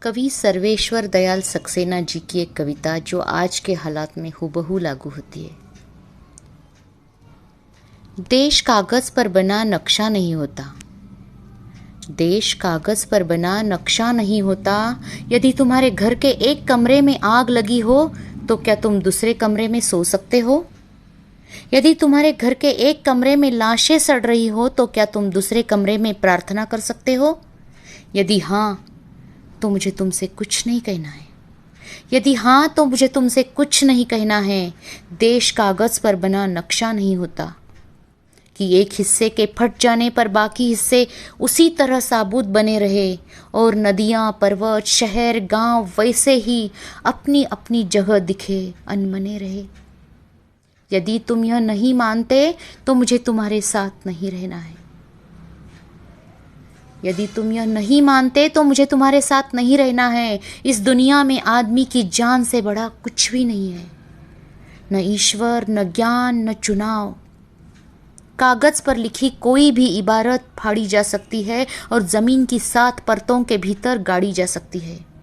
कवि सर्वेश्वर दयाल सक्सेना जी की एक कविता जो आज के हालात में हूबहू लागू होती है। देश कागज पर बना नक्शा नहीं होता, देश कागज पर बना नक्शा नहीं होता। यदि तुम्हारे घर के एक कमरे में आग लगी हो तो क्या तुम दूसरे कमरे में सो सकते हो? यदि तुम्हारे घर के एक कमरे में लाशें सड़ रही हो तो क्या तुम दूसरे कमरे में प्रार्थना कर सकते हो? यदि हाँ तो मुझे तुमसे कुछ नहीं कहना है। यदि हाँ तो मुझे तुमसे कुछ नहीं कहना है। देश कागज पर बना नक्शा नहीं होता कि एक हिस्से के फट जाने पर बाकी हिस्से उसी तरह साबुत बने रहे और नदियाँ, पर्वत, शहर, गांव वैसे ही अपनी अपनी जगह दिखे, अनमने रहे। यदि तुम यह नहीं मानते तो मुझे तुम्हारे साथ नहीं रहना है। यदि तुम यह नहीं मानते तो मुझे तुम्हारे साथ नहीं रहना है। इस दुनिया में आदमी की जान से बड़ा कुछ भी नहीं है, न ईश्वर, न ज्ञान, न चुनाव। कागज पर लिखी कोई भी इबारत फाड़ी जा सकती है और जमीन की 7 परतों के भीतर गाड़ी जा सकती है।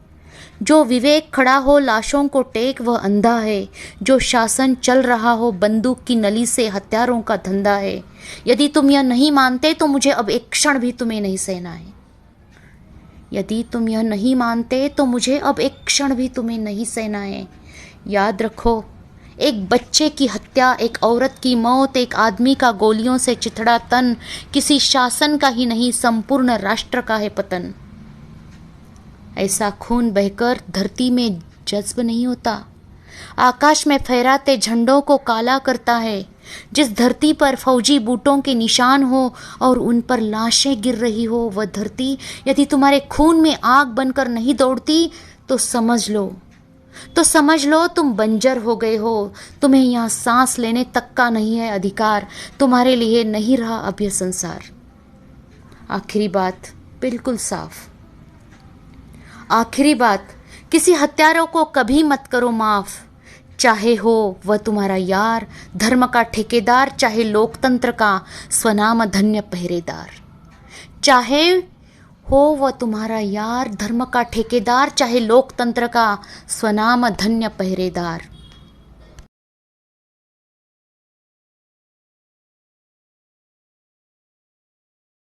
जो विवेक खड़ा हो लाशों को टेक वह अंधा है। जो शासन चल रहा हो बंदूक की नली से हत्यारों का धंधा है। यदि तुम यह नहीं मानते तो मुझे अब एक क्षण भी तुम्हें नहीं सहना है। यदि तुम यह नहीं मानते तो मुझे अब एक क्षण भी तुम्हें नहीं सहना है। याद रखो, एक बच्चे की हत्या, एक औरत की मौत, एक आदमी का गोलियों से चिथड़ा तन किसी शासन का ही नहीं, संपूर्ण राष्ट्र का है पतन। ऐसा खून बहकर धरती में जज्ब नहीं होता, आकाश में फहराते झंडों को काला करता है। जिस धरती पर फौजी बूटों के निशान हो और उन पर लाशें गिर रही हो, वह धरती यदि तुम्हारे खून में आग बनकर नहीं दौड़ती तो समझ लो तुम बंजर हो गए हो। तुम्हें यहाँ सांस लेने तक का नहीं है अधिकार। तुम्हारे लिए नहीं रहा अब यह संसार। आखिरी बात बिल्कुल साफ, आखिरी बात, किसी हत्यारों को कभी मत करो माफ। चाहे हो वह तुम्हारा यार, धर्म का ठेकेदार, चाहे लोकतंत्र का स्वनाम धन्य पहरेदार। चाहे हो वह तुम्हारा यार, धर्म का ठेकेदार, चाहे लोकतंत्र का स्वनाम धन्य पहरेदार।